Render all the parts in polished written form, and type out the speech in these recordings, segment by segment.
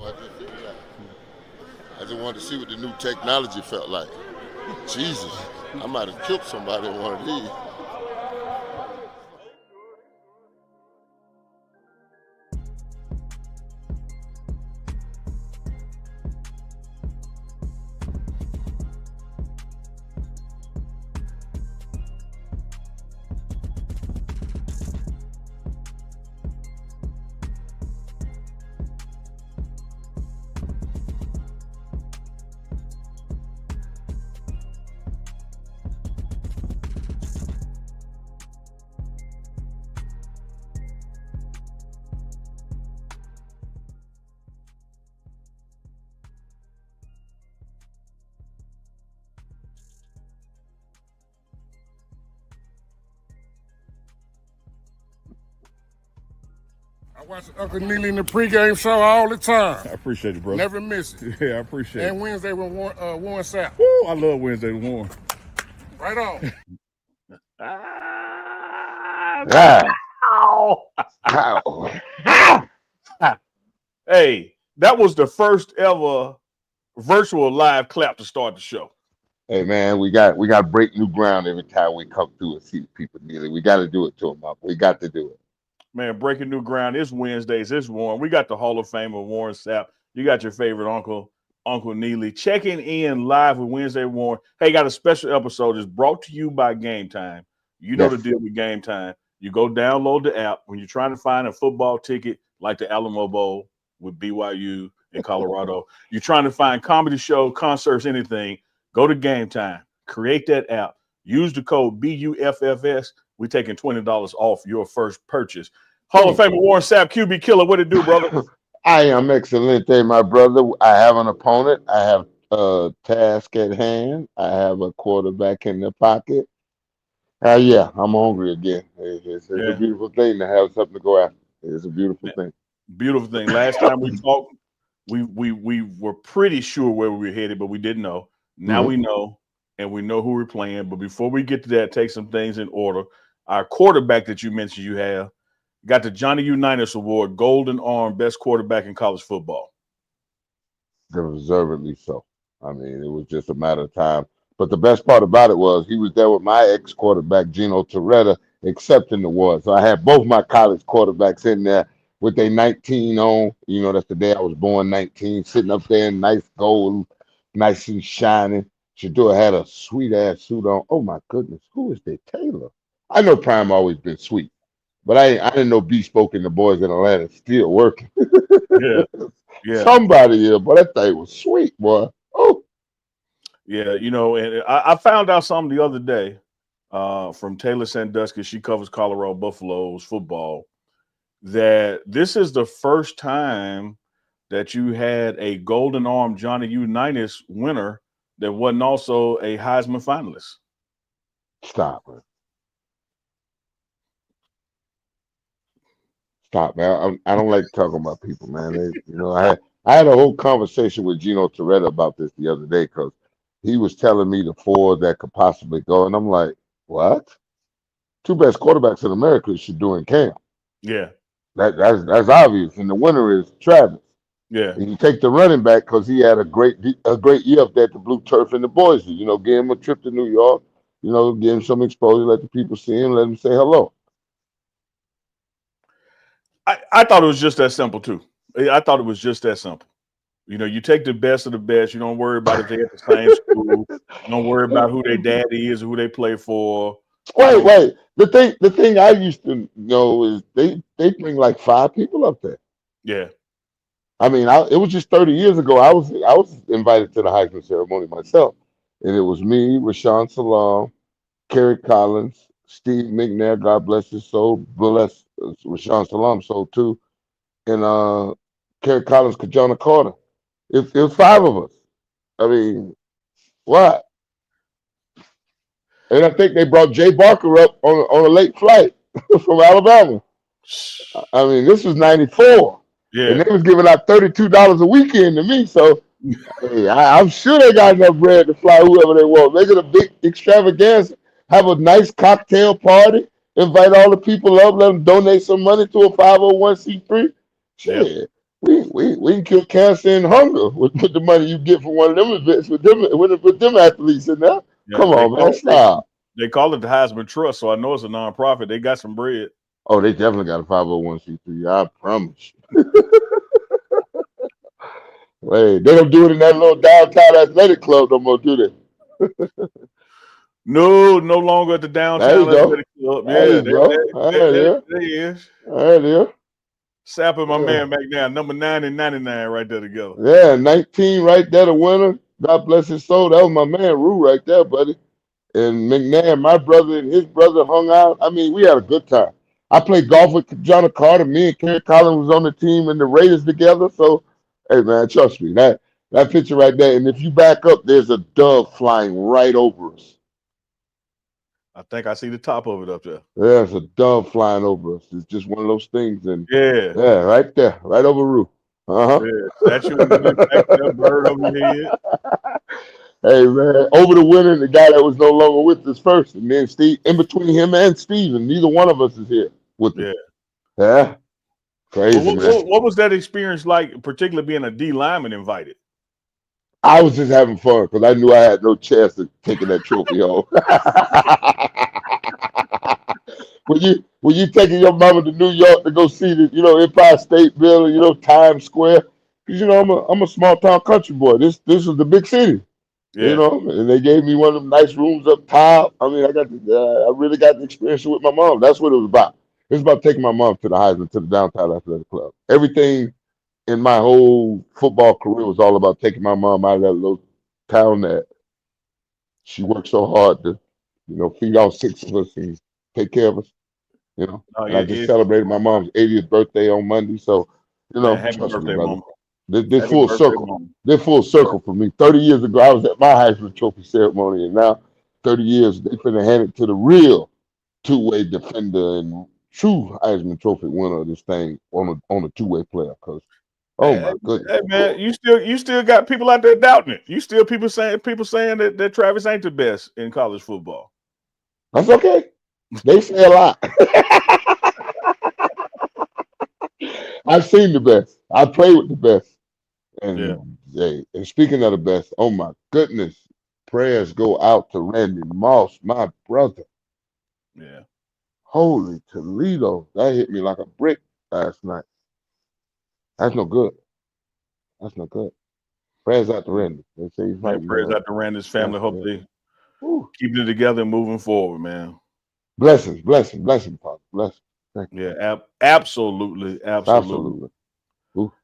I just wanted to see what the new technology felt like. Jesus, I might have killed somebody in one of these. I watch Uncle Neely in the pregame show all the time. I appreciate it, bro. Never miss it. Yeah, I appreciate And it. Wednesday with Warren Sapp. Woo, I love Wednesday with Warren. Right on. Hey, that was the first ever virtual live clap to start the show. Hey man, we got to break new ground every time we come through and see the people kneeling. We got to do it to them. We got to do it. Man, breaking new ground. It's Wednesdays. It's Warren. We got the Hall of Famer Warren Sapp. You got your favorite Uncle Neely checking in live with Wednesday Warren. Hey, got a special episode. It's brought to you by Game Time. You know the deal with Game Time. You go download the app when you're trying to find a football ticket like the Alamo Bowl with BYU in Colorado. You're trying to find comedy show, concerts, anything. Go to Game Time. Create that app. Use the code BUFFS. We're taking $20 off your first purchase. Hall of Famer Warren Sapp, QB Killer. What it do, brother? I am excellent, my brother. I have an opponent. I have a task at hand. I have a quarterback in the pocket. Yeah, I'm hungry again. It's a beautiful thing to have something to go after. It's a beautiful thing. Beautiful thing. Last time we talked, we were pretty sure where we were headed, but we didn't know. Now we know, and we know who we're playing. But before we get to that, take some things in order. Our quarterback that you mentioned you have got the Johnny Unitas Award, Golden Arm, best quarterback in college football. Deservedly so. I mean, it was just a matter of time. But the best part about it was he was there with my ex-quarterback, Gino Torretta, accepting the award. So I had both my college quarterbacks in there with their 19 on. You know, that's the day I was born, 19, sitting up there in nice gold, nice and shining. Shador had a sweet-ass suit on. Oh, my goodness. Who is that? Taylor. I know Prime always been sweet. But I didn't know Bespoke and the boys in Atlanta still working. Yeah. Somebody here, but that thing was sweet, boy. Oh. Yeah, you know, and I found out something the other day from Taylor Sandusky. She covers Colorado Buffaloes football. That this is the first time that you had a Golden Arm Johnny Unitas winner that wasn't also a Heisman finalist. Stop it. Stop, man. I don't like talking about people, man. I had a whole conversation with Gino Torretta about this the other day because he was telling me the four that could possibly go, and I'm like, what? Two best quarterbacks in America should do in camp. Yeah. That's obvious, and the winner is Travis. Yeah. And you take the running back because he had a great year up there at the Blue Turf in the Boise. You know, give him a trip to New York. You know, give him some exposure, let the people see him, let him say hello. I thought it was just that simple too. I thought it was just that simple. You know, you take the best of the best. You don't worry about if they're at the same school. You don't worry about who their daddy is or who they play for. Wait. The thing I used to know is they bring like 5 people up there. Yeah. I mean, it was just 30 years ago. I was invited to the Heisman ceremony myself, and it was me, Rashawn Salam, Kerry Collins, Steve McNair, God bless his soul, bless Rashawn Salam's soul too, and Kerry Collins, Kajana Carter. It was 5 of us. I mean, what? And I think they brought Jay Barker up on a late flight from Alabama. I mean, this was 94. Yeah. And they was giving out $32 a weekend to me. So hey, I'm sure they got enough bread to fly whoever they want. Make it a big extravaganza. Have a nice cocktail party. Invite all the people up. Let them donate some money to a 501c3. Shit. We can kill cancer and hunger with the money you get from one of them events with them athletes in there. Yeah, Come on, man, stop. They call it the Heisman Trust, so I know it's a nonprofit. They got some bread. Oh, they definitely got a 501c3. I promise. Wait, they don't do it in that little downtown athletic club no more, do they? No longer at the There downtown you go. athletic club. There Yeah, you go. there it is. There it is. Sap and my Yeah. man back there, number 9 and 99 right there together. Yeah, 19 right there, the winner. God bless his soul. That was my man, Rue, right there, buddy. And McNair, my brother and his brother hung out. I mean, we had a good time. I played golf with John Carter. Me and Kerry Collins was on the team and the Raiders together. So, hey, man, trust me, that picture right there. And if you back up, there's a dove flying right over us. I think I see the top of it up there. There's a dove flying over us. It's just one of those things. And Yeah, right there, right over Rue. yeah. That's you, that bird over your head. Hey, man, over the winner, the guy that was no longer with us first. And then Steve, in between him and Steven, neither one of us is here with him. Yeah. Crazy, man. What was that experience like, particularly being a D lineman invited? I was just having fun because I knew I had no chance of taking that trophy home. when you taking your mama to New York to go see the Empire State Building, Times Square, because I'm a small town country boy. This was the big city. Yeah. And they gave me one of them nice rooms up top. I mean, I really got the experience with my mom. That's what it was about. It was about taking my mom to the Heisman, to the downtown athletic club. Everything in my whole football career was all about taking my mom out of that little town that she worked so hard to, feed all 6 of us and take care of us. And I just celebrated my mom's 80th birthday on Monday. So, happy trust birthday, me, brother. Mom. This full circle. Mom. This full circle for me. 30 years ago, I was at my Heisman Trophy ceremony, and now 30 years, they finna hand it to the real two-way defender and true Heisman Trophy winner of this thing on a two-way player. Cause my goodness, hey man, you still got people out there doubting it. You still people saying that Travis ain't the best in college football. That's okay. They say a lot. I've seen the best. I play with the best. And and speaking of the best, oh my goodness, prayers go out to Randy Moss, my brother. Yeah. Holy Toledo. That hit me like a brick last night. That's no good. That's no good. Prayers out to Randy. They say he's fighting. Prayers out to Randy's family. Hope they keeping it together and moving forward, man. Blessings, Father. Blessings. Yeah, absolutely.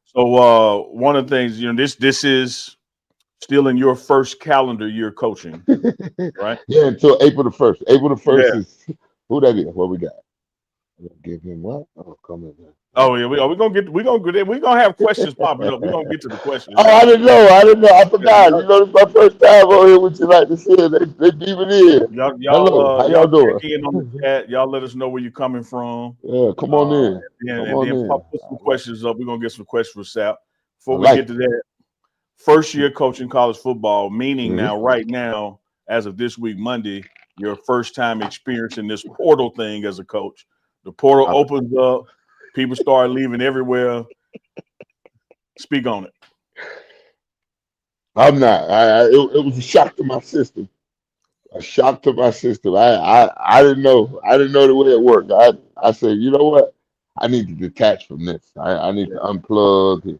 So one of the things, this is still in your first calendar year coaching, right? Yeah, until April the 1st. April the 1st is who that is. What we got? Give him what? Oh, come in there. Oh yeah, we're gonna have questions popping up. We're gonna get to the questions. Oh, I didn't know. I forgot. This is my first time over here with you like this here. They beaming in. Hello. How y'all doing? Check in on the chat. Y'all let us know where you're coming from. Yeah, come on in. And then put some questions up. We're gonna get some questions for Sap. Before we get to that, first year coaching college football, meaning right now, as of this week, Monday, your first time experiencing this portal thing as a coach. The portal opens up. People start leaving everywhere. Speak on it. I'm not. It was a shock to my system. A shock to my system. I didn't know. I didn't know the way it worked. I said, you know what? I need to detach from this. I need to unplug and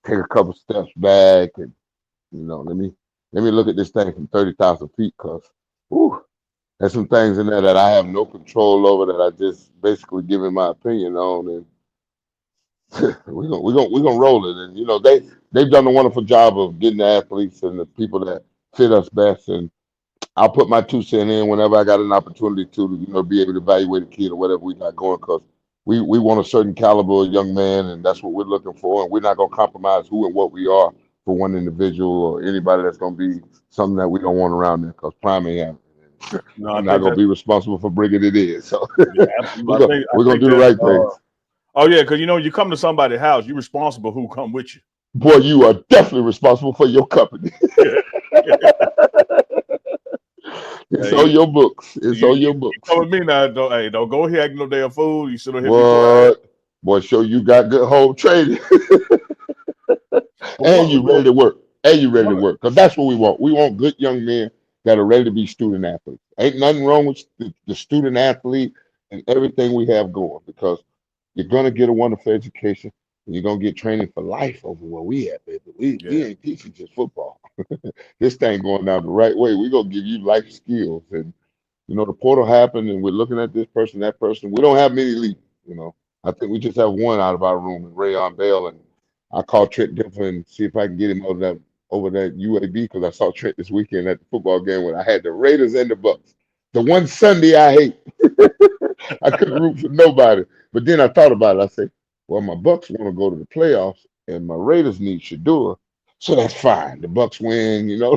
take a couple steps back and let me look at this thing from 30,000 feet because there's some things in there that I have no control over that I just basically giving my opinion on, and we're gonna roll it. And they've done a wonderful job of getting the athletes and the people that fit us best. And I'll put my 2 cents in whenever I got an opportunity to be able to evaluate a kid or whatever we got going because we want a certain caliber of young man, and that's what we're looking for. And we're not gonna compromise who and what we are for one individual or anybody that's gonna be something that we don't want around there because prime ain't happening. No, I'm not gonna be responsible for bringing it in. So we're gonna do the right thing. Oh yeah, because you come to somebody's house, you're responsible who come with you. Boy, you are definitely responsible for your company. It's on your books. It's on your books. You come with me now. Don't go here acting no damn fool. You sit on here. What? Boy, show you got good home training. But And you ready to work. And you ready to work. Because that's what we want. We want good young men that are ready to be student athletes. Ain't nothing wrong with the student athlete and everything we have going, because you're gonna get a wonderful education and you're gonna get training for life over where we at, baby. We ain't teaching just football. This thing going down the right way. We're gonna give you life skills. And the portal happened and we're looking at this person, that person. We don't have many leaders. I think we just have one out of our room, and Rayon Bell. And I called Trent Dilfer and see if I can get him over that UAB, because I saw Trent this weekend at the football game when I had the Raiders and the Bucks. The one Sunday I hate. I couldn't root for nobody. But then I thought about it. I said, well, my Bucks want to go to the playoffs and my Raiders need Shadua. So that's fine. The Bucks win, Yeah.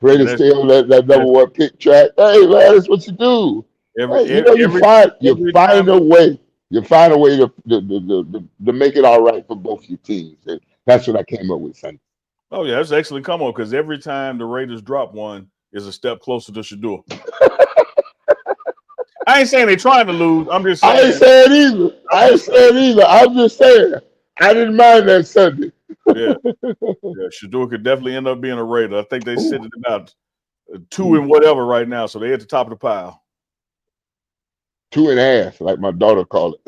Raiders stay on that number one pick track. Hey, man, that's what you do. You find a way. You find a way to make it all right for both your teams. And that's what I came up with Sunday. Oh, yeah, that's excellent come on, because every time the Raiders drop one is a step closer to Shadua. I ain't saying they're trying to lose. I'm just saying. I ain't saying either. I'm just saying. I didn't mind that Sunday. Yeah. Shadua could definitely end up being a Raider. I think they sitting about 2 and whatever right now, so they're at the top of the pile. 2.5, like my daughter called it.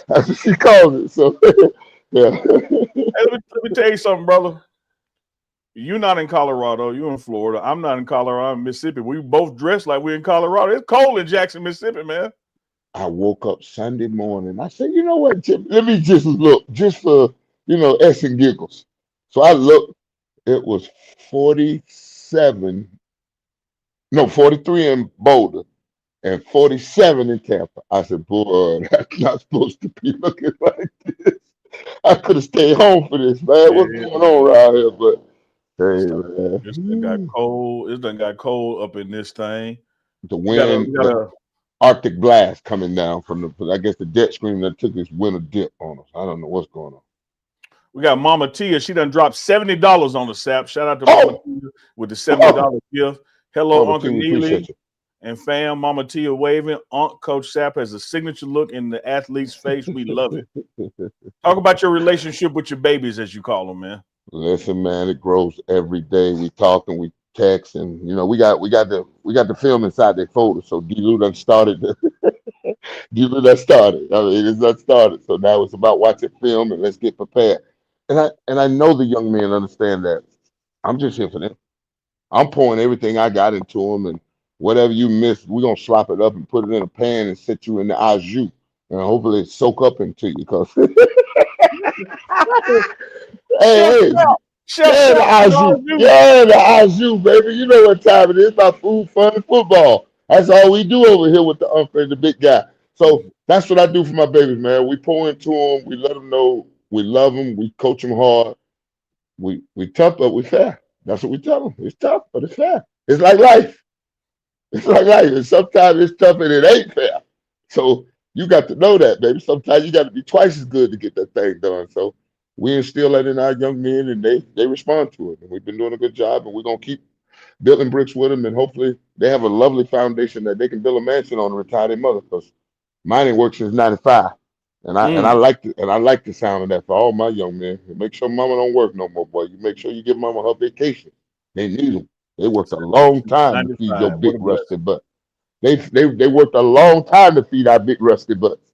That's what she calls it. So, yeah. Hey, let me tell you something, brother. You're not in Colorado. You're in Florida. I'm not in Colorado. I'm in Mississippi. We both dressed like we're in Colorado. It's cold in Jackson, Mississippi, man. I woke up Sunday morning. I said, you know what, Chip? Let me just look, just for, S and giggles. So I looked. It was 43 in Boulder and 47 in Tampa. I said, boy, that's not supposed to be looking like this. I could have stayed home for this, man. What's going on around here? But hey, man. It's done got cold. It's done got cold up in this thing. The wind, the Arctic blast coming down from the jet stream that took this winter dip on us. I don't know what's going on. We got Mama Tia. She done dropped $70 on the SAP. Shout out to Mama Tia with the $70 gift. Hello, Mama Uncle Tia, Neely and fam. Mama Tia waving. Coach Sapp has a signature look in the athlete's face. We love it. Talk about your relationship with your babies, as you call them, man. Listen, man, it grows every day. We talk and we text, and we got the film inside their folder. So D-Lou done started. D-Lou done started. I mean, it's not started. So now it's about watching film and let's get prepared. And I know the young men understand that. I'm just here for them. I'm pouring everything I got into them, and whatever you miss, we're gonna slop it up and put it in a pan and set you in the au jus, and hopefully it soak up into you. Because hey, the au jus, baby. You know what time it is? About food, fun, and football. That's all we do over here with the uncle and the big guy. So that's what I do for my babies, man. We pour into them. We let them know we love them. We coach them hard. We tough, but we fair. That's what we tell them. It's tough, but it's fair. It's like life. It's like life. And sometimes it's tough and it ain't fair. So you got to know that, baby. Sometimes you got to be twice as good to get that thing done. So we instill that in our young men, and they respond to it. And we've been doing a good job, and we're going to keep building bricks with them. And hopefully they have a lovely foundation that they can build a mansion on and retire their mother, because mine ain't worked since '95. And I like the sound of that for all my young men. Make sure mama don't work no more, boy. You make sure you give mama her vacation. They need them. They worked a long time to feed your big rusty butt. They worked a long time to feed our big rusty butts.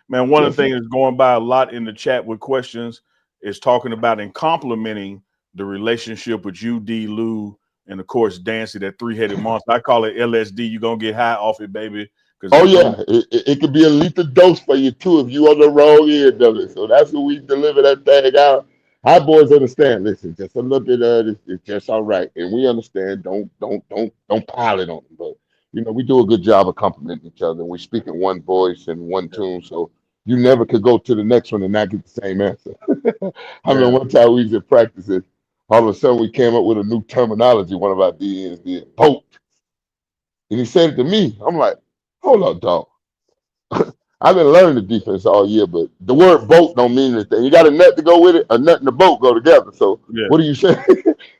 Man, one of the things that's going by a lot in the chat with questions is talking about and complimenting the relationship with you, D. Lou, and of course, Dancy, that three-headed monster. I call it LSD. You're going to get high off it, baby. Oh, yeah. It could be a lethal dose for you, too, if you on the wrong end of it. So that's what we deliver that thing out. Our boys understand. Listen, just a little bit of it is just all right. And we understand. Don't pile it on them. But, we do a good job of complimenting each other. And we speak in one voice and one tune. So you never could go to the next one and not get the same answer. I remember one time we was in practice, all of a sudden we came up with a new terminology. One of our DNs did, boat. And he said it to me. I'm like, hold up, dog. I've been learning the defense all year, but the word boat don't mean anything. You got a net to go with it. A net and a boat go together. So What do you say?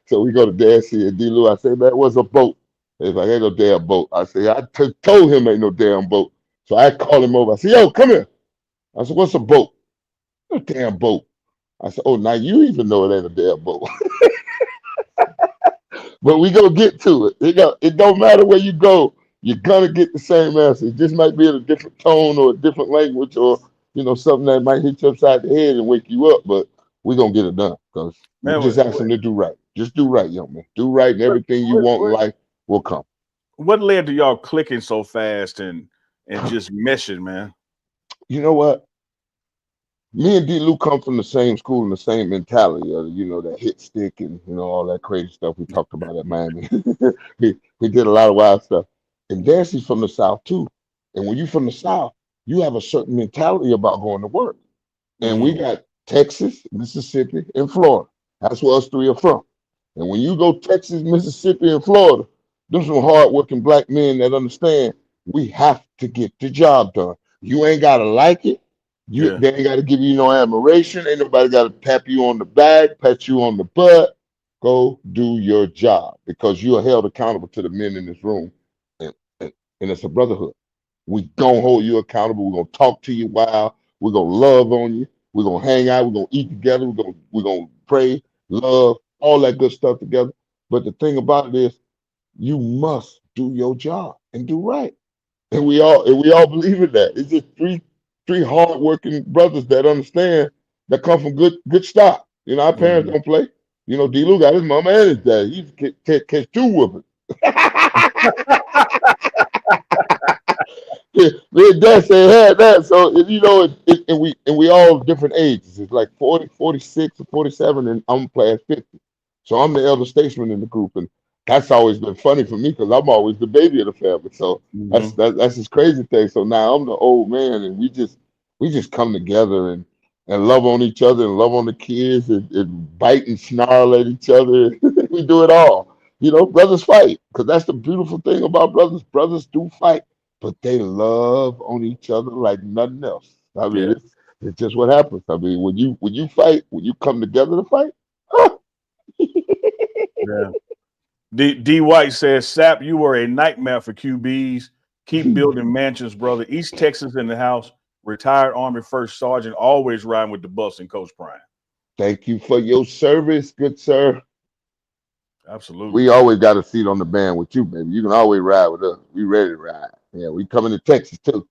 So we go to Dancy and D. Lou. I say, man, what's a boat? He's like, ain't no damn boat. I say, I told him ain't no damn boat. So I called him over. I said, yo, come here. I said, what's a boat? A damn boat. I said, oh, now you even know it ain't a damn boat. But we gonna get to it. It don't matter where you go, you're gonna get the same answer. It just might be in a different tone or a different language or something that might hit you upside the head and wake you up. But we gonna get it done because we Man, just ask them to do right. Just do right, young man. Do right, and what, everything you what, want in what, life will come. what led to y'all clicking so fast and just meshing, man? You know what? Me and D. Lou come from the same school and the same mentality of that hit stick and all that crazy stuff we talked about at Miami. we did a lot of wild stuff. And Dancy's from the South too. And when you from the South, you have a certain mentality about going to work. And we Mm-hmm. got Texas, Mississippi, and Florida. That's where us three are from. And when you go Texas, Mississippi, and Florida, there's some hardworking black men that understand we have to get the job done. You ain't gotta like it. Yeah. They ain't gotta give you no admiration. Ain't nobody gotta tap you on the back, pat you on the butt. Go do your job because you are held accountable to the men in this room, and, and it's a brotherhood. We gonna hold you accountable. We're gonna talk to you while we're gonna love on you. We're gonna hang out. We're gonna eat together. We're gonna pray, love, all that good stuff together. But the thing about it is, you must do your job and do right. And we all believe in that. It's just three hardworking brothers that understand that come from good stock. Our parents Mm-hmm. don't play. D. Lou got his mama and his dad. He catch two whoopers. Me and dad say had that. So and we all different ages. It's like 40, 46, or 47, and I'm past 50. So I'm the elder statesman in the group, and that's always been funny for me because I'm always the baby of the family. So Mm-hmm. that's this crazy thing. So now I'm the old man, and we just come together and love on each other and love on the kids and bite and snarl at each other. We do it all. Brothers fight because that's the beautiful thing about brothers. Brothers do fight, but they love on each other like nothing else. I mean, Yeah. it's just what happens. I mean, when you fight, when you come together to fight, Yeah. D White says, Sap, you were a nightmare for QBs. Keep building mansions, brother. East Texas in the house. Retired Army First Sergeant, always riding with the bus and Coach Prime. thank you for your service, good sir. Absolutely, We man. always got a seat on the band with you, baby. You can always ride with us. We ready to ride. Yeah, we coming to Texas too.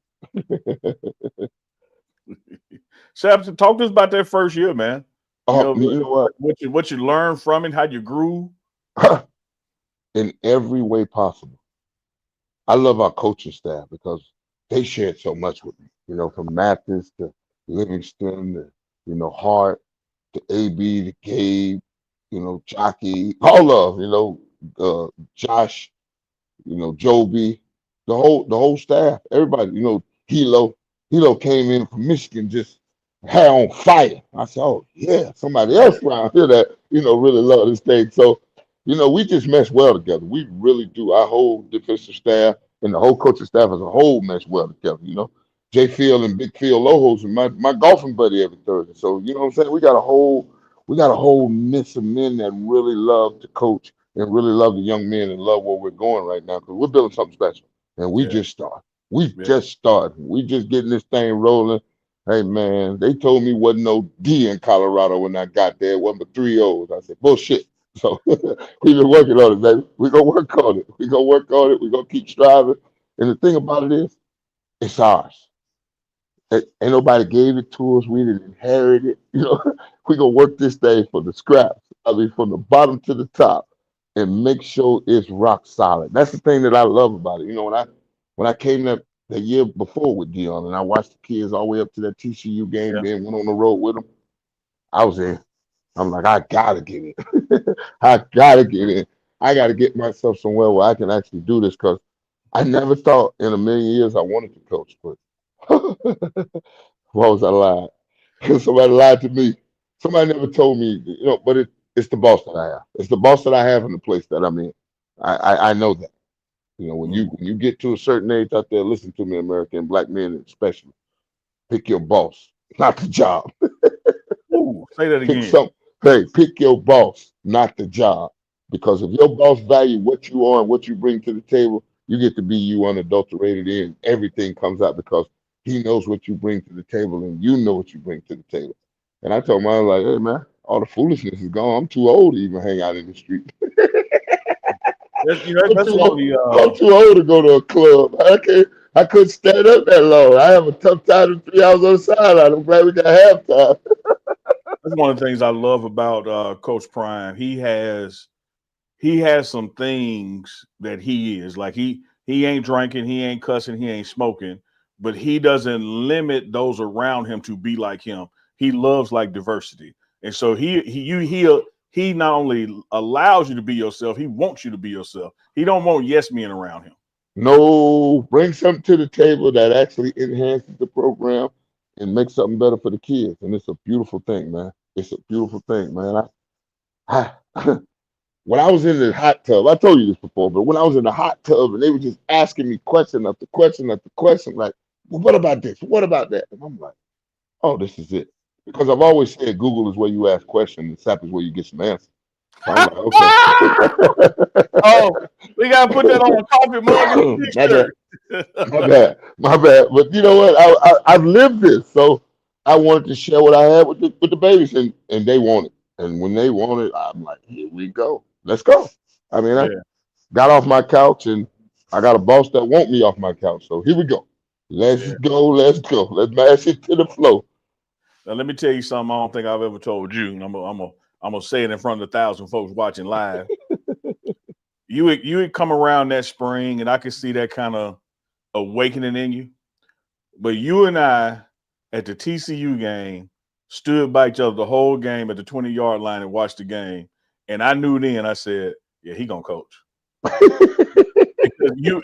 Sap, talk to us about that first year, man. You Oh, know you know what you learned from it, how you grew. what? In every way possible. I love our coaching staff because they shared so much with me. From Mathis to Livingston to Hart to AB to Gabe, Jockey, all of Josh, Joby, the whole staff, everybody, Hilo came in from Michigan just had on fire. I said, oh yeah, somebody else around here that, really love this thing. So, we just mesh well together. We really do. Our whole defensive staff and the whole coaching staff as a whole mesh well together. Jay Field and Big Field Lojos and my golfing buddy every Thursday. So, you know what I'm saying? We got a whole mix of men that really love to coach and really love the young men and love where we're going right now because we're building something special. And we Yeah, just started. We yeah. just started. We just getting this thing rolling. Hey man, they told me wasn't no D in Colorado when I got there. It wasn't but three O's. I said, bullshit. So we've been working on it, baby. We're gonna work on it. We're gonna work on it. We're gonna keep striving. And the thing about it is, it's ours. Ain't nobody gave it to us. We didn't inherit it. We gonna work this thing for the scraps. I mean, from the bottom to the top, and make sure it's rock solid. That's the thing that I love about it. When I came that the year before with Dion, and I watched the kids all the way up to that TCU game, Yeah. then went on the road with them. I was in. I'm like, I gotta get in. I gotta get in. I gotta get myself somewhere where I can actually do this because I never thought in a million years I wanted to coach, but why was I lying? Because somebody lied to me. Somebody never told me, but it's the boss that I have. It's the boss that I have in the place that I'm in. I know that. When you Mm. when you get to a certain age out there, listen to me, American black men especially. Pick your boss, not the job. Ooh, say that Pick again. some. Hey, pick your boss, not the job. Because if your boss value what you are and what you bring to the table, You get to be you unadulterated in. Everything comes out because he knows what you bring to the table and you know what you bring to the table. And I told him, I was like, hey man, all the foolishness is gone. I'm too old to even hang out in the street. That's one of the I'm too old to go to a club. I couldn't stand up that long. I have a tough time in 3 hours on the sideline. I'm glad we got halftime. that's one of the things I love about Coach Prime. He has some things that he is like he ain't drinking, he ain't cussing, he ain't smoking, but he doesn't limit those around him to be like him. He loves like diversity, and so he not only allows you to be yourself, he wants you to be yourself. He don't want yes men around him. No, bring something to the table that actually enhances the program and makes something better for the kids. And it's a beautiful thing, man. It's a beautiful thing, man. When I was in the hot tub, I told you this before, but when I was in the hot tub and they were just asking me question after question after question, like, well, what about this? What about that? And I'm like, oh, this is it. Because I've always said Google is where you ask questions and SAP is where you get some answers. So I'm like, Oh, we gotta put that on a coffee mug and a my bad, t-shirt. my bad. But you know what? I've lived this, so I wanted to share what I had with the babies, and they want it. And when they want it, I'm like, here we go. Let's go. I mean, I Yeah, got off my couch, and I got a boss that want me off my couch. So here we go. Let's yeah. go. Let's go. Let's mash it to the floor. Now let me tell you something I don't think I've ever told you, and I'm gonna say it in front of 1,000 folks watching live. You would come around that spring, and I could see that kind of awakening in you. But you and I at the TCU game stood by each other the whole game at the 20-yard line and watched the game. And I knew then, I said, yeah, he gonna coach. Because you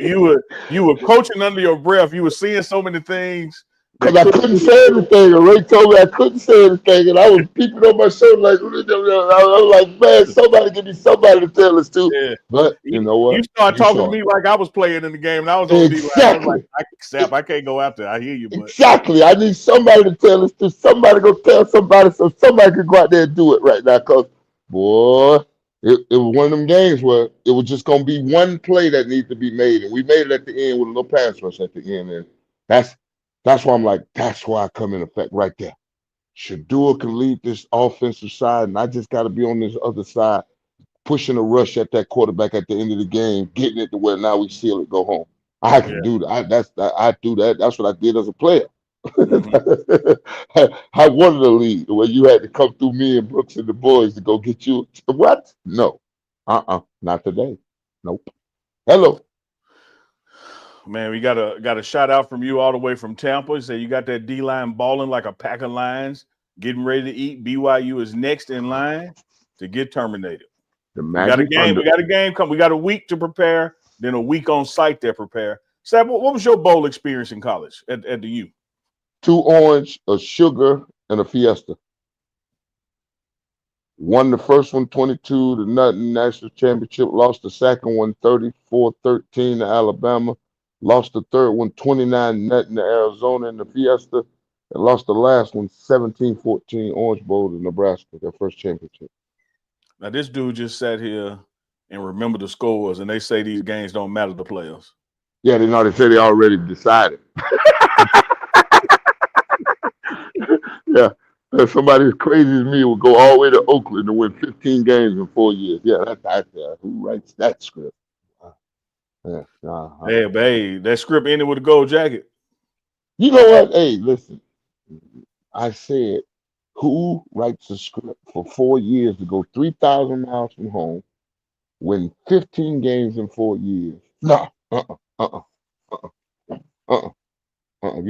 were coaching under your breath. You were seeing so many things Because that I couldn't couldn't say anything. And Ray told me I couldn't say anything. And I was peeping on my shoulder like, I was like, man, somebody give me somebody to tell us to. yeah. But you know You what? started You talking to saw me it. like I was playing in the game and I was on D line. I was like, Exactly. I can't go after. I hear you, but Exactly. I need somebody to tell us to. Somebody go tell somebody so somebody can go out there and do it right now. Because, boy, it was one of them games where it was just going to be one play that needs to be made. And we made it at the end with a little pass rush at the end. And that's why I'm like, that's why I come in effect right there. Shadua can lead this offensive side, and I just got to be on this other side, pushing a rush at that quarterback at the end of the game, getting it to where now we seal it, go home. I can yeah. do that. I do that. That's what I did as a player. Mm-hmm. I wanted to lead where you had to come through me and Brooks and the boys to go get you. What? No. Not today. Nope. Hello. Man, we got a shout out from you all the way from Tampa. Say you got that D line balling like a pack of lions, getting ready to eat. BYU is next in line to get terminated. The We got a Magic game. Under. We got a game come. We got a week to prepare, then a week on site to prepare. Sam, what was your bowl experience in college at the U? 2 orange, a sugar, and a fiesta. Won the first one 22 to nothing national championship. Lost the second one 34-13 to Alabama. Lost the third one 29 nothing to Arizona in the Fiesta. And lost the last one 17-14 Orange Bowl to Nebraska, their first championship. Now this dude just sat here and remembered the scores, and they say these games don't matter to players. Yeah, they said they already decided. Yeah. Somebody as crazy as me would go all the way to Oakland to win 15 games in 4 years. Yeah, that's who writes that script? Yeah, Hey, that script ended with a gold jacket. You know what? Hey, listen. I said, who writes a script for 4 years to go 3,000 miles from home, win 15 games in 4 years? No. You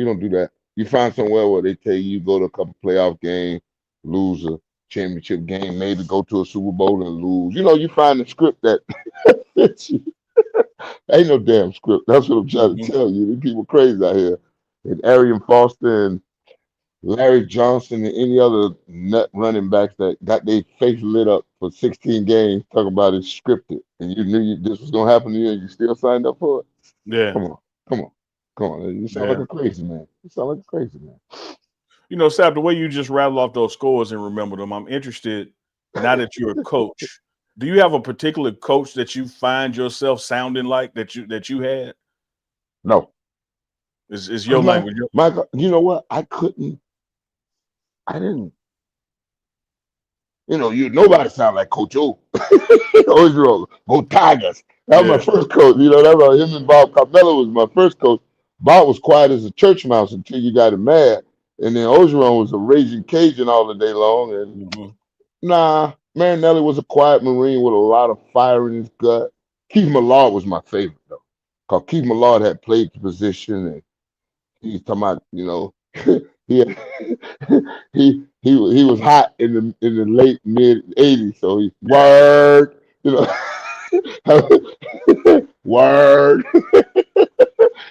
don't do that. You find somewhere where they tell you go to a couple playoff games, lose a championship game, maybe go to a Super Bowl and lose. You find the script that fits you. Ain't no damn script. That's what I'm trying to tell you. These people crazy out here. And Arian Foster and Larry Johnson and any other nut running backs that got their face lit up for 16 games talking about it scripted. And you knew this was going to happen to you and you still signed up for it? Yeah. Come on. You sound like a crazy man. You sound like a crazy man. Sab, the way you just rattle off those scores and remember them, I'm interested, now that you're a coach, Do you have a particular coach that you find yourself sounding like that you had? No, Is your my language? my. You know what? I couldn't. I didn't. Nobody sound like Coach O. Ogeron, go Tigers. That was Yeah. my first coach. That was him and Bob Carmelo was my first coach. Bob was quiet as a church mouse until you got him mad. And then Ogeron was a raging Cajun all the day long. And Mm-hmm. nah, Marinelli was a quiet Marine with a lot of fire in his gut. Keith Millard was my favorite though. Because Keith Millard had played the position and he's talking about, he he was hot in the late mid '80s, so he word, you know, word.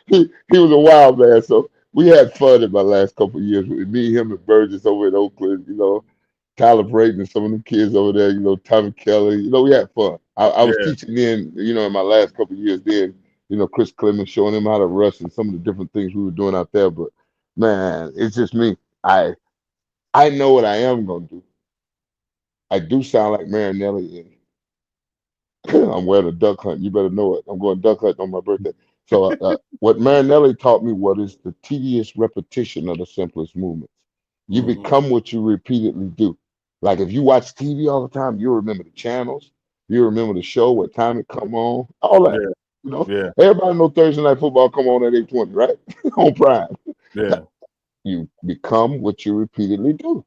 He was a wild man, so we had fun in my last couple of years with me, him, and Burgess over in Oakland. Calibrating some of the kids over there. Tommy Kelly. We had fun. I was Yeah. teaching then, in my last couple of years then. Chris Clemens showing him how to rush and some of the different things we were doing out there. But man, it's just me. I know what I am gonna do. I do sound like Marinelli, and I'm wearing a duck hunt. You better know it. I'm going duck hunt on my birthday. So what Marinelli taught me what is the tedious repetition of the simplest movements. You Mm-hmm. become what you repeatedly do. Like if you watch TV all the time, you remember the channels, you remember the show, what time it come on, all that. Yeah. Yeah. Everybody know Thursday night football come on at 8:20, right? On Prime. Yeah. You become what you repeatedly do.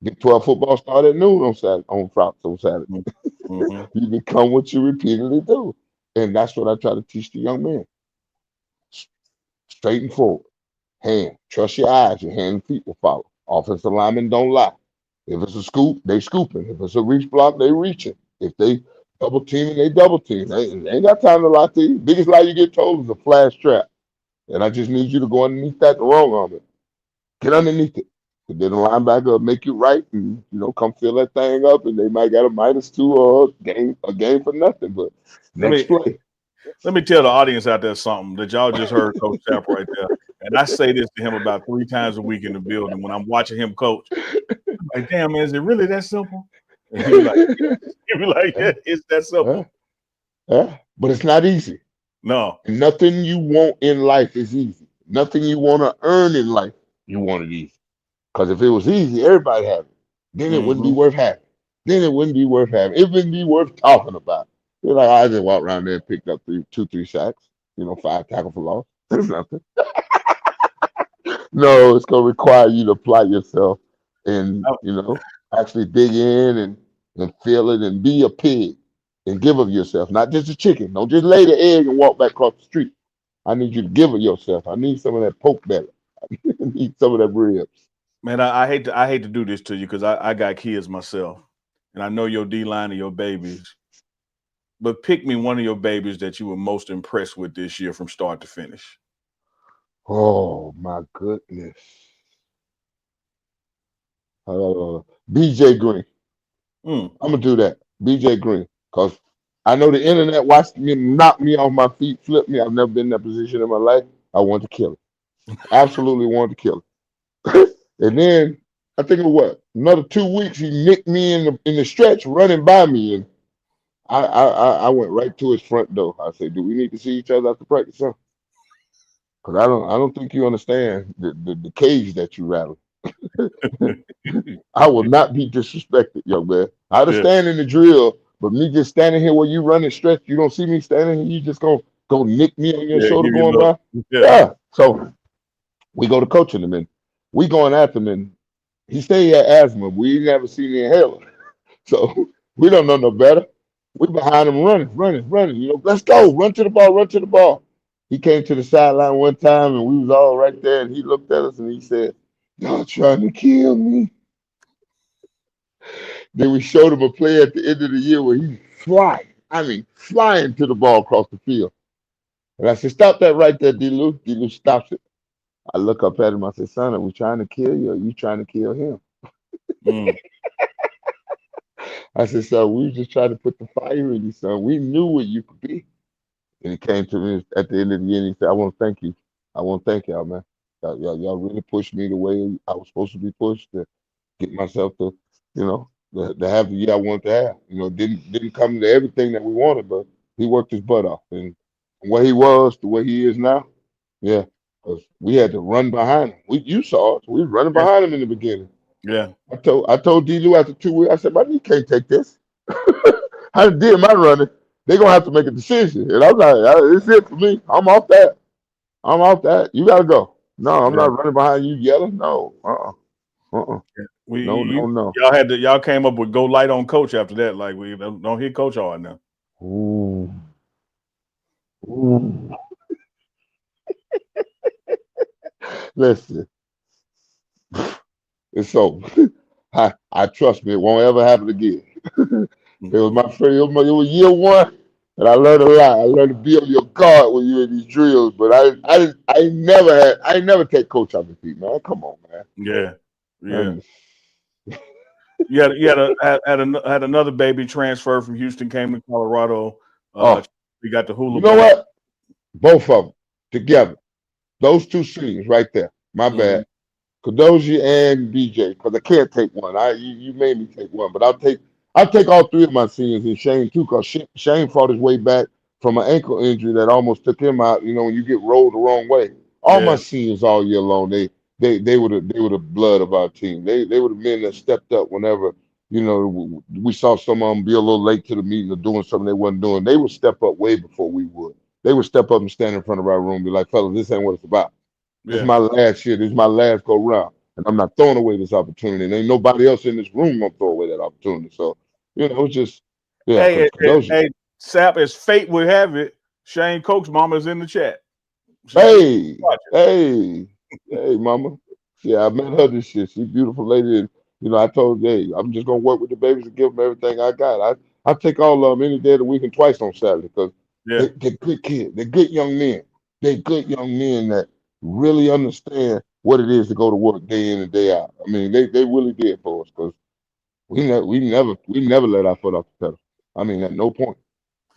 Big 12 football start at noon on Saturday, on Fox on Saturday. Mm-hmm. You become what you repeatedly do. And that's what I try to teach the young men. Straight and forward. Hand. Trust your eyes. Your hand and feet will follow. Offensive linemen don't lie. If it's a scoop, they scooping. If it's a reach block, they reaching. If they double teaming, they double team. They ain't got time to lie to you. Biggest lie you get told is a flash trap. And I just need you to go underneath that the wrong arm it. Get underneath it. And then the linebacker will make you right and come fill that thing up and they might get a -2 or a game for nothing. But Let next me play. let me tell the audience out there something that y'all just heard Coach Sapp right there. And I say this to him about 3 times a week in the building when I'm watching him coach. I'm like, damn man, is it really that simple? And he be like, yeah, it's that simple. But it's not easy. No. Nothing you want in life is easy. Nothing you want to earn in life, you want it easy. Because if it was easy, everybody have it. Then it wouldn't be Mm-hmm. worth having. Then it wouldn't be worth having. It wouldn't be worth talking about. You're like, I just walked around there and picked up 3 sacks, 5 tackles for loss. There's nothing. No, it's going to require you to apply yourself and, actually dig in and feel it and be a pig and give of yourself, not just a chicken. Don't just lay the egg and walk back across the street. I need you to give of yourself. I need some of that poke belly. I need some of that ribs. Man, I hate to do this to you because I got kids myself. And I know your D line and your babies. But pick me one of your babies that you were most impressed with this year from start to finish. Oh my goodness. BJ Green. Mm. I'm gonna do that. BJ Green. Because I know the internet watched me knock me off my feet, flip me. I've never been in that position in my life. I want to kill it. Absolutely want to kill it. And then I think of what? Another 2 weeks, he nicked me in the stretch, running by me, and I went right to his front door. I said, "Do we need to see each other after practice, sir? Because I don't think you understand the cage that you rattle. I will not be disrespected, young man. I Yeah. understand in the drill, but me just standing here while you running stretch, you don't see me standing here. You just gonna go nick me on your Yeah, shoulder give you a going look. by. Yeah. Yeah. So we go to coaching him, and we going after him, and he say he had asthma. We never seen the inhaler, so we don't know no better. We behind him running. Let's go, run to the ball, run to the ball. He came to the sideline one time, and we was all right there, and he looked at us and he said, "Y'all trying to kill me." Then we showed him a play at the end of the year where he's flying. I mean, flying to the ball across the field. And I said, "Stop that right there, D-Lou." D-Lou stops it. I look up at him. I said, "Son, are we trying to kill you or are you trying to kill him?" Mm. I said, "Son, we were just trying to put the fire in you, son. We knew where you could be." And he came to me at the end of the year and he said, "I want to thank you. I want to thank y'all, man. Y'all really pushed me the way I was supposed to be pushed to get myself to, you know." to have the year I wanted to have. Didn't come to everything that we wanted, but he worked his butt off. And where he was to where he is now, yeah, because we had to run behind him. You saw us. We were running Yeah. behind him in the beginning. Yeah. I told D. Lou after 2 weeks, I said, my knee can't take this. I did my running. They're gonna have to make a decision. And I'm like, it's it for me. I'm off that. I'm off that. You gotta go. No, I'm Yeah. not running behind you yelling. No. No, no, no. Y'all came up with go light on coach after that. Like we don't hit coach hard now. Ooh. Ooh. Listen. It's over. I trust me, it won't ever happen again. It was my friend, it was year one, and I learned a lot. I learned to be on your guard when you're in these drills, but I never take coach off the feet, man. Come on, man. Yeah. And You had another baby transfer from Houston, came to Colorado. We got the hula. You know what? Both of them together. Those two seniors right there. My bad. Kadoji and BJ, because I can't take one. You made me take one, but I'll take all three of my seniors and Shane too, because Shane fought his way back from an ankle injury that almost took him out. When you get rolled the wrong way. All my seniors all year long, they were the blood of our team. They were the men that stepped up whenever we saw some of them be a little late to the meeting or doing something they wasn't doing. They would step up way before we would. They would step up and stand in front of our room and be like, fellas, this ain't what it's about. This is my last year. This is my last go round. And I'm not throwing away this opportunity. And ain't nobody else in this room gonna throw away that opportunity. So, it's just, yeah. Hey, Sap, as fate would have it, Shane Koch's mama is in the chat. Hey, mama. Yeah, I met her this year. She's a beautiful lady. And, I told her, hey, I'm just gonna work with the babies and give them everything I got. I take all of them any day of the week and twice on Saturday because they're good kids. They're good young men. They're good young men that really understand what it is to go to work day in and day out. I mean, they really did for us because we never let our foot off the pedal. I mean, at no point.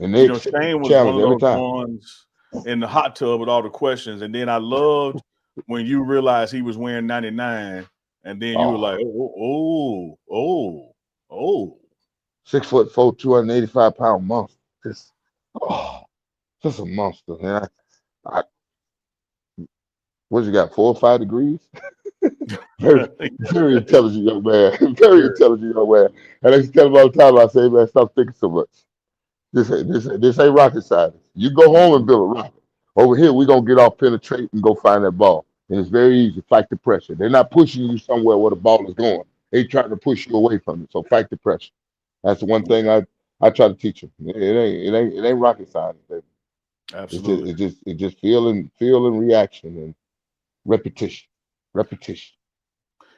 And they Shane was challenge one of every those time. ones in the hot tub with all the questions, and then I loved when you realized he was wearing 99, and then you were like, oh. 6'4", 285-pound monster. Just a monster, man. What you got? 4 or 5 degrees? very, very intelligent young man. Very intelligent young man. And I used to tell him all the time. I say, man, stop thinking so much. This ain't rocket science. You go home and build a rocket. Over here, we're gonna get off, penetrate, and go find that ball. And it's very easy. Fight the pressure. They're not pushing you somewhere where the ball is going. They're trying to push you away from it. So fight the pressure. That's the one thing I try to teach them. It ain't rocket science, baby. Absolutely. It's just feel and reaction and repetition.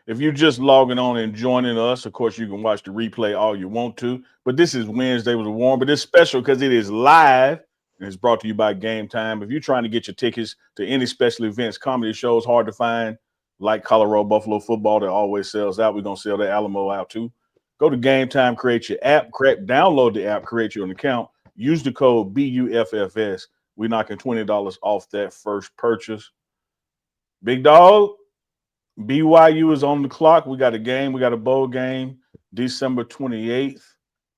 If you're just logging on and joining us, of course, you can watch the replay all you want to. But this is Wednesday with the Warm, but it's special because it is live and it's brought to you by Game Time. If you're trying to get your tickets to any special events, comedy shows, hard to find, like Colorado Buffalo football that always sells out. We're going to sell the Alamo out too. Go to Game Time, create your app, download the app, create your account, use the code BUFFS. We're knocking $20 off that first purchase. Big dog, BYU is on the clock. We got a game. We got a bowl game December 28th,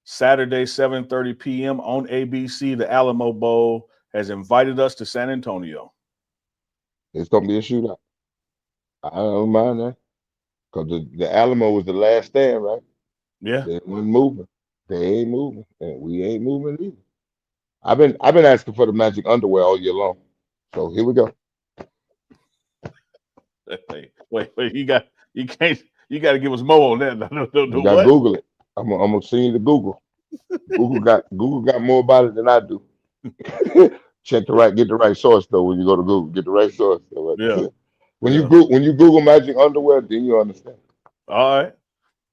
Saturday, 7:30 p.m. on ABC. The Alamo Bowl has invited us to San Antonio. It's going to be a shootout. I don't mind that. Because the Alamo was the last stand, right? Yeah. They ain't moving. They ain't moving. And we ain't moving either. I've been asking for the magic underwear all year long. So here we go. Hey, wait, you got to give us more on that. You got to Google it. I'm gonna send you the Google. Google got more about it than I do. Get the right source though when you go to Google. Get the right source. Yeah. When you Google magic underwear, then you understand. All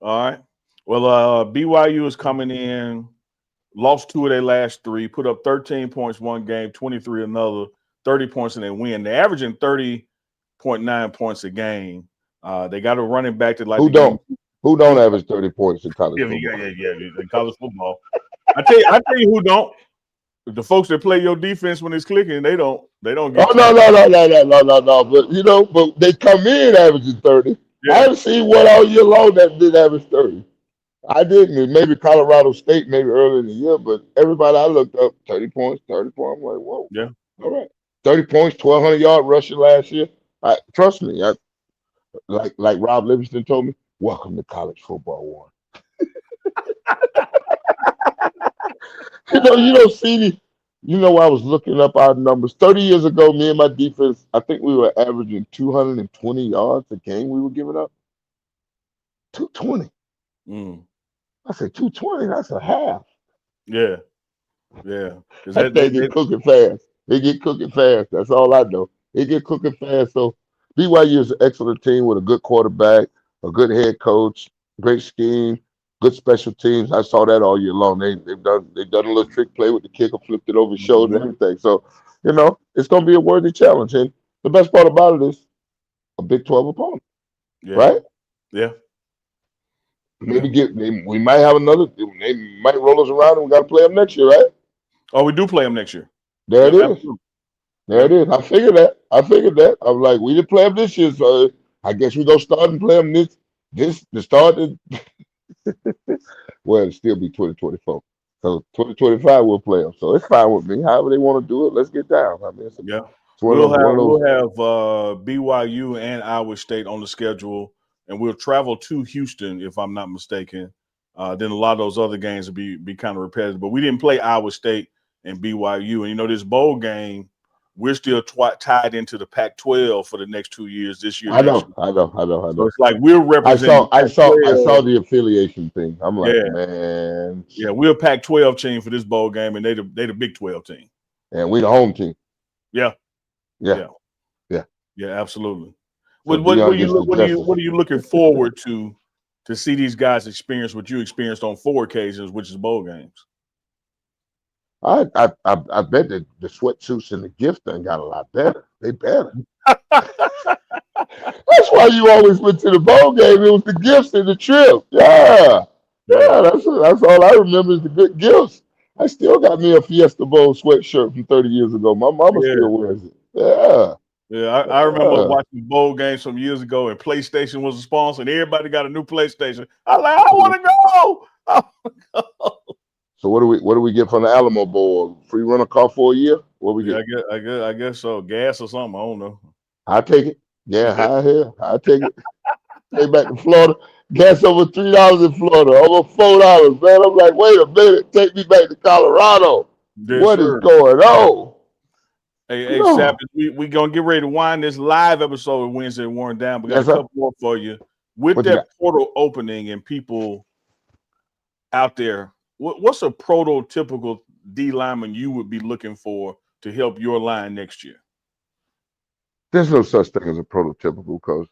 right. Well, BYU is coming in, lost 2 of their last 3, put up 13 points one game, 23 another, 30 points, and they win. They're averaging 30.9 points a game. They got a running back that who don't average 30 points in college football. Yeah, in college football. I tell you who don't. The folks that play your defense when it's clicking, they don't get no. But they come in averaging 30. Yeah. I haven't seen one all year long that did average 30. I didn't. Maybe Colorado State, maybe early in the year, but everybody I looked up, 30 points, 30 points. I'm like, whoa, Yeah. all right. 30 points, 1,200-yard rushing last year. Trust me, like Rob Livingston told me, welcome to college football, Warren. You don't see the, I was looking up our numbers. 30 years ago, me and my defense, I think we were averaging 220 yards a game we were giving up. 220. Mm. I said 220, that's a half. Yeah. Yeah. Because That thing get cooking fast. They get cooking fast. That's all I know. They get cooking fast. So BYU is an excellent team with a good quarterback, a good head coach, great scheme, good special teams. I saw that all year long. They've done a little trick play with the kicker, flipped it over his shoulder and everything. So, it's gonna be a worthy challenge. And the best part about it is a Big 12 opponent. Yeah. Right? Yeah. Maybe we might have another. They might roll us around and we got to play them next year, right? Oh, we do play them next year. There it is. Absolutely. There it is. I figured that. I'm like, we didn't play them this year, so I guess we go start and play them the start. Well, it'll still be 2024. So 2025 we'll play them. So it's fine with me. However they want to do it, let's get down. I mean, we'll have BYU and Iowa State on the schedule, and we'll travel to Houston if I'm not mistaken. Then a lot of those other games will be kind of repetitive. But we didn't play Iowa State and BYU, and this bowl game, we're still tied into the Pac-12 for the next 2 years. This year, I know. So it's like we're representing. I saw the affiliation thing. I'm like, man. Yeah, we're a Pac-12 team for this bowl game, and they the Big 12 team. And we the home team. Yeah, absolutely. So what are you looking forward to see these guys experience what you experienced on 4 occasions, which is bowl games? I bet the sweatsuits and the gift thing got a lot better. They better. That's why you always went to the bowl game. It was the gifts and the trip. Yeah. That's all I remember is the good gifts. I still got me a Fiesta Bowl sweatshirt from 30 years ago. My mama still wears it. Yeah. Yeah, I remember watching bowl games some years ago, and PlayStation was a sponsor, and everybody got a new PlayStation. I want to go. So what do we get from the Alamo Bowl? Free rental car for a year? What we get? I guess so. Gas or something. I don't know. I take it. Yeah, high here. I take it. Take back to Florida. Gas over $3 in Florida, over $4. Man, I'm like, wait a minute. Take me back to Colorado. What is going on? Hey, Savage, we gonna get ready to wind this live episode of Wednesday Warren down. We got a couple more for you. With that portal opening and people out there, what's a prototypical D lineman you would be looking for to help your line next year? There's no such thing as a prototypical, because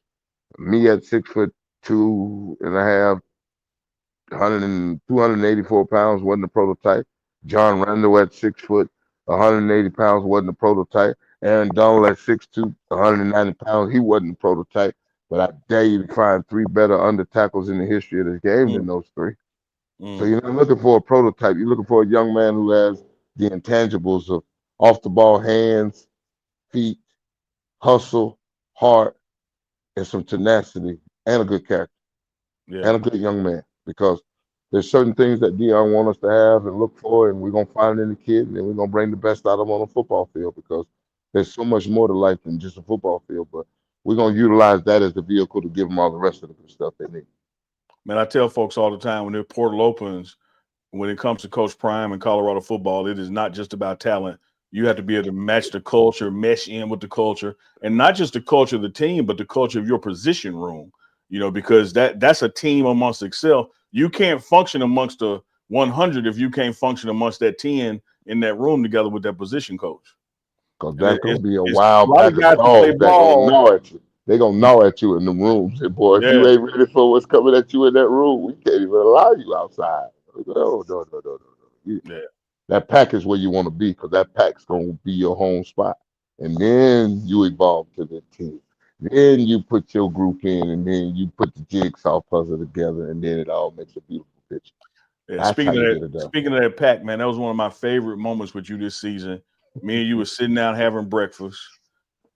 me at 6'2.5", 284 pounds wasn't a prototype. John Randall at 6 foot, 180 pounds wasn't a prototype. Aaron Donald at 6'2", 190 pounds, he wasn't a prototype. But I dare you to find 3 better under tackles in the history of this game than those 3. So you're not looking for a prototype. You're looking for a young man who has the intangibles of off the ball hands, feet, hustle, heart, and some tenacity, and a good character, and a good young man. Because there's certain things that Dion wants us to have and look for, and we're going to find it in the kid, and then we're going to bring the best out of him on the football field, because there's so much more to life than just a football field. But we're going to utilize that as the vehicle to give them all the rest of the good stuff they need. Man, I tell folks all the time, when their portal opens, when it comes to Coach Prime and Colorado football, it is not just about talent. You have to be able to match the culture, mesh in with the culture, and not just the culture of the team, but the culture of your position room, because that's a team amongst itself. You can't function amongst the 100 if you can't function amongst that 10 in that room together with that position coach. Because that's going to be a wild pack of dogs that going to gnaw at you. They're going to gnaw at you in the rooms. And boy, if you ain't ready for what's coming at you in that room, we can't even allow you outside. No. That pack is where you want to be, because that pack's going to be your home spot. And then you evolve to the team. Then you put your group in, and then you put the jigsaw puzzle together, and then it all makes a beautiful picture. Yeah, speaking of that pack, man, that was one of my favorite moments with you this season. Me and you were sitting down having breakfast,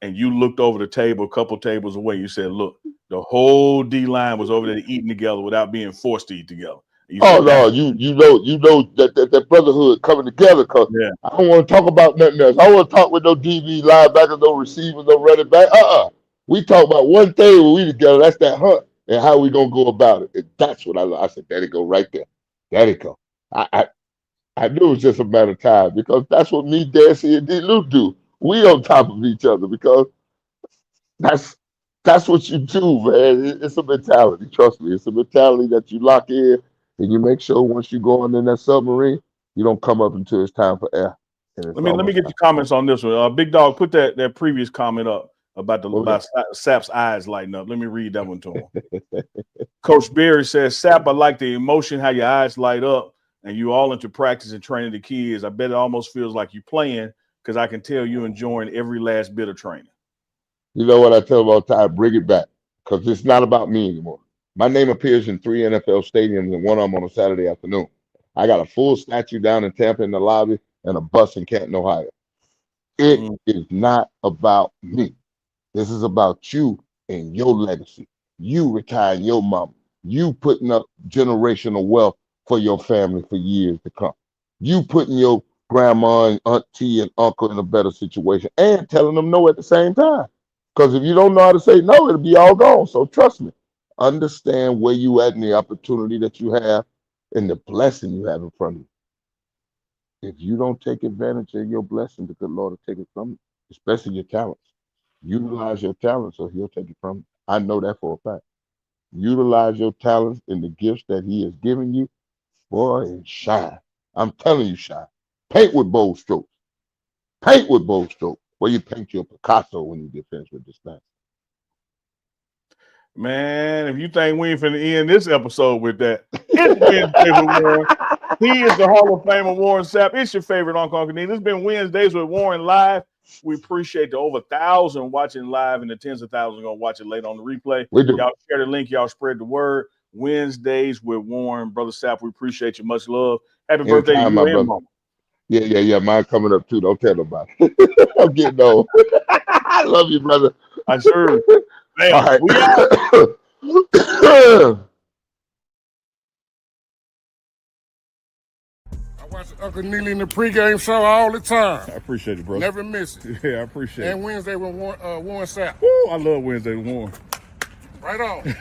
and you looked over the table, a couple tables away. You said, look, the whole D-line was over there eating together without being forced to eat together. Oh no, you know that brotherhood coming together. Cause Yeah. I don't want to talk about nothing else. I don't want to talk with no DB linebackers, no receivers, no running back. We talk about one thing when we together. That's that hunt and how we gonna go about it. And that's what I said. There it go, right there. There it go. I knew it was just a matter of time because that's what me, Dancy, and D. Luke do. We on top of each other because that's what you do, man. It's a mentality. Trust me, it's a mentality that you lock in and you make sure once you go on in that submarine, you don't come up until it's time for air. Let me get your comments on this one. Big Dog, put that previous comment up about Sapp's eyes lighting up. Let me read that one to him. Coach Berry says, Sapp, I like the emotion, how your eyes light up, and you all into practice and training the kids. I bet it almost feels like you playing because I can tell you enjoying every last bit of training. You know what I tell them all the time? Bring it back because it's not about me anymore. My name appears in 3 NFL stadiums and one of them on a Saturday afternoon. I got a full statue down in Tampa in the lobby and a bus in Canton, Ohio. It is not about me. This is about you and your legacy. You retiring your mama. You putting up generational wealth for your family for years to come. You putting your grandma and auntie and uncle in a better situation and telling them no at the same time. Because if you don't know how to say no, it'll be all gone. So trust me. Understand where you at and the opportunity that you have and the blessing you have in front of you. If you don't take advantage of your blessing, the good Lord will take it from you, especially your talents. Utilize your talents or he'll take it from you. I know that for a fact. Utilize your talents and the gifts that he has given you, boy, and shine. I'm telling you, shine. Paint with bold strokes. Paint with bold strokes. Well, you paint your Picasso when you get finished with this thing. Man, if you think we ain't finna end this episode with that, it's Wednesdays with Warren. He is the Hall of Famer, Warren Sapp. It's your favorite Uncle Neil. It's been Wednesdays with Warren live. We appreciate the over 1,000 watching live and the tens of thousands going to watch it later on the replay. We do. Y'all share the link. Y'all spread the word. Wednesdays with Warren. Brother Sapp, we appreciate you. Much love. Happy birthday to you, my brother. Mama. Yeah. Mine coming up, too. Don't tell nobody. I'm getting old. I love you, brother. I sure. Damn, all right. We out. I watch Uncle Neely in the pregame show all the time. I appreciate it, bro. Never miss it. Yeah, I appreciate it. And Wednesday with Warren Sapp. Woo, I love Wednesday with Warren. Right on.